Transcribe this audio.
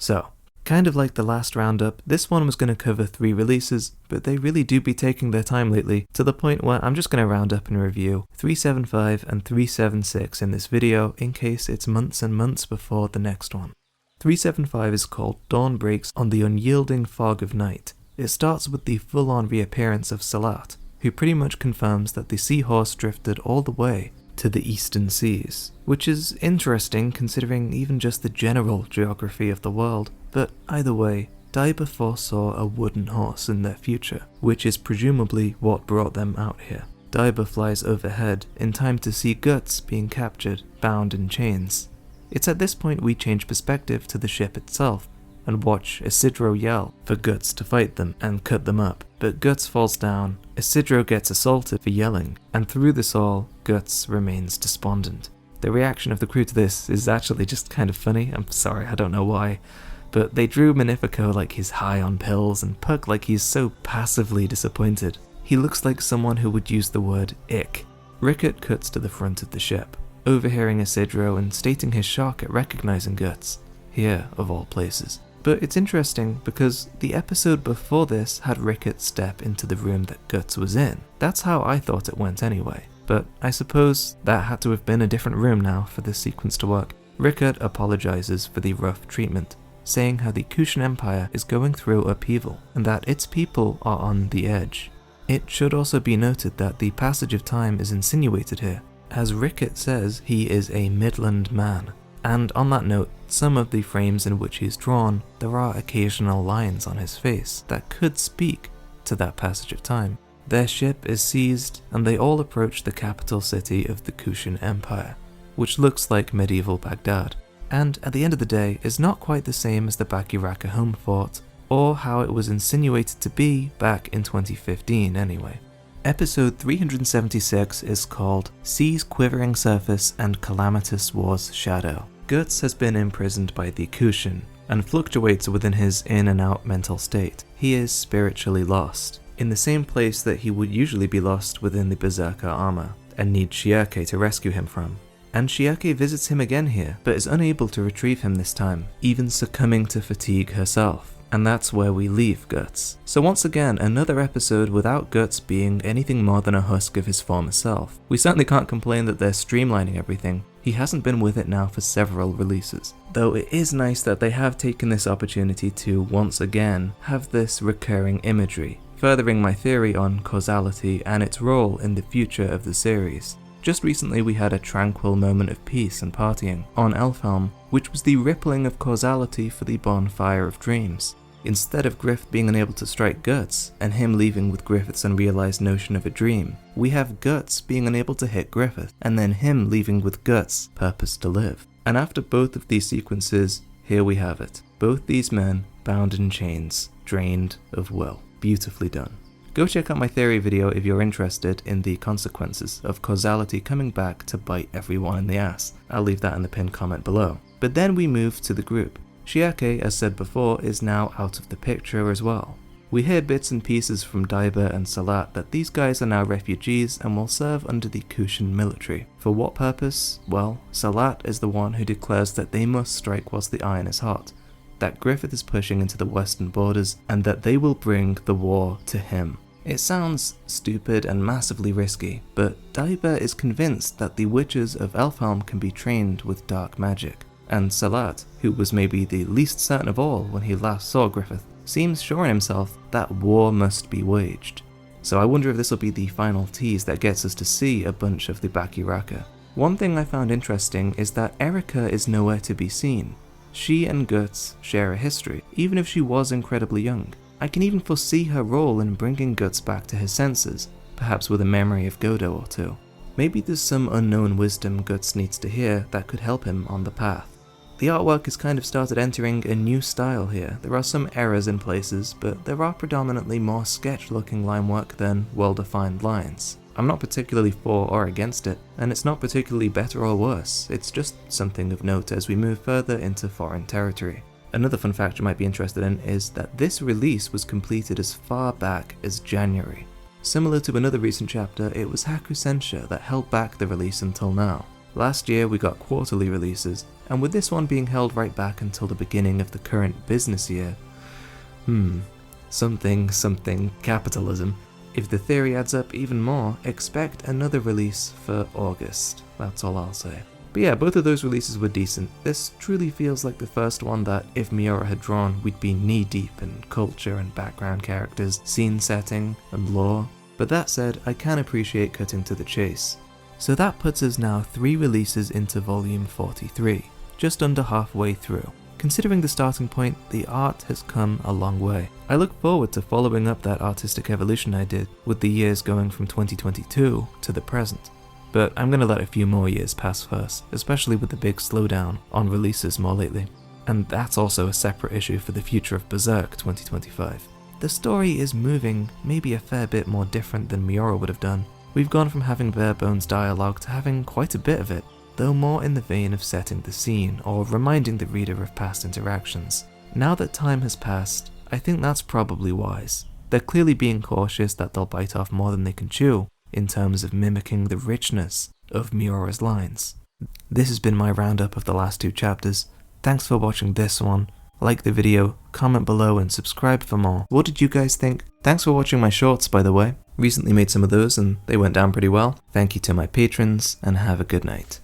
So, kind of like the last roundup, this one was going to cover 3 releases, but they really do be taking their time lately, to the point where I'm just going to round up and review 375 and 376 in this video, in case it's months and months before the next one. 375 is called Dawn Breaks on the Unyielding Fog of Night. It starts with the full-on reappearance of Salat, who pretty much confirms that the Seahorse drifted all the way to the eastern seas, which is interesting considering even just the general geography of the world. But either way, Daiba foresaw a wooden horse in their future, which is presumably what brought them out here. Daiba flies overhead in time to see Guts being captured, bound in chains. It's at this point we change perspective to the ship itself, and watch Isidro yell for Guts to fight them and cut them up. But Guts falls down, Isidro gets assaulted for yelling, and through this all, Guts remains despondent. The reaction of the crew to this is actually just kind of funny. I'm sorry, I don't know why. But they drew Magnifico like he's high on pills, and Puck like he's so passively disappointed. He looks like someone who would use the word ick. Rickett cuts to the front of the ship, overhearing Isidro and stating his shock at recognizing Guts, here of all places. But it's interesting because the episode before this had Rickett step into the room that Guts was in. That's how I thought it went anyway. But I suppose that had to have been a different room now for this sequence to work. Rickett apologizes for the rough treatment, saying how the Kushan Empire is going through upheaval and that its people are on the edge. It should also be noted that the passage of time is insinuated here, as Rickett says he is a Midland man. And on that note, some of the frames in which he's drawn, there are occasional lines on his face that could speak to that passage of time. Their ship is seized and they all approach the capital city of the Kushan Empire, which looks like medieval Baghdad, and at the end of the day is not quite the same as the Bakiraka home fort, or how it was insinuated to be back in 2015 anyway. Episode 376 is called Sea's Quivering Surface and Calamitous War's Shadow. Guts has been imprisoned by the Kushan and fluctuates within his in and out mental state. He is spiritually lost, in the same place that he would usually be lost within the Berserker armor, and needs Schierke to rescue him from. And Schierke visits him again here, but is unable to retrieve him this time, even succumbing to fatigue herself. And that's where we leave Guts. So once again, another episode without Guts being anything more than a husk of his former self. We certainly can't complain that they're streamlining everything. He hasn't been with it now for several releases. Though it is nice that they have taken this opportunity to, once again, have this recurring imagery, furthering my theory on causality and its role in the future of the series. Just recently we had a tranquil moment of peace and partying on Elfhelm, which was the rippling of causality for the Bonfire of Dreams. Instead of Griffith being unable to strike Guts, and him leaving with Griffith's unrealized notion of a dream, we have Guts being unable to hit Griffith, and then him leaving with Guts' purpose to live. And after both of these sequences, here we have it. Both these men, bound in chains, drained of will. Beautifully done. Go check out my theory video if you're interested in the consequences of causality coming back to bite everyone in the ass. I'll leave that in the pinned comment below. But then we move to the group. Schierke, as said before, is now out of the picture as well. We hear bits and pieces from Daiba and Salat that these guys are now refugees and will serve under the Kushan military. For what purpose? Well, Salat is the one who declares that they must strike whilst the iron is hot, that Griffith is pushing into the western borders, and that they will bring the war to him. It sounds stupid and massively risky, but Daiba is convinced that the witches of Elfhelm can be trained with dark magic. And Salat, who was maybe the least certain of all when he last saw Griffith, seems sure in himself that war must be waged. So I wonder if this will be the final tease that gets us to see a bunch of the Bakiraka. One thing I found interesting is that Erika is nowhere to be seen. She and Guts share a history, even if she was incredibly young. I can even foresee her role in bringing Guts back to his senses, perhaps with a memory of Godo or two. Maybe there's some unknown wisdom Guts needs to hear that could help him on the path. The artwork has kind of started entering a new style here. There are some errors in places, but there are predominantly more sketch-looking line work than well-defined lines. I'm not particularly for or against it, and it's not particularly better or worse, it's just something of note as we move further into foreign territory. Another fun fact you might be interested in is that this release was completed as far back as January. Similar to another recent chapter, it was Hakusensha that held back the release until now. Last year we got quarterly releases, and with this one being held right back until the beginning of the current business year, something capitalism. If the theory adds up even more, expect another release for August. That's all I'll say. But yeah, both of those releases were decent. This truly feels like the first one that, if Miura had drawn, we'd be knee-deep in culture and background characters, scene setting, and lore. But that said, I can appreciate cutting to the chase. So that puts us now 3 releases into volume 43, just under halfway through. Considering the starting point, the art has come a long way. I look forward to following up that artistic evolution I did, with the years going from 2022 to the present. But I'm gonna let a few more years pass first, especially with the big slowdown on releases more lately. And that's also a separate issue for the future of Berserk 2025. The story is moving maybe a fair bit more different than Miura would have done. We've gone from having bare bones dialogue to having quite a bit of it, though more in the vein of setting the scene or reminding the reader of past interactions. Now that time has passed, I think that's probably wise. They're clearly being cautious that they'll bite off more than they can chew, in terms of mimicking the richness of Miura's lines. This has been my roundup of the last 2 chapters. Thanks for watching this one. Like the video, comment below and subscribe for more. What did you guys think? Thanks for watching my shorts, by the way. Recently made some of those and they went down pretty well. Thank you to my patrons and have a good night.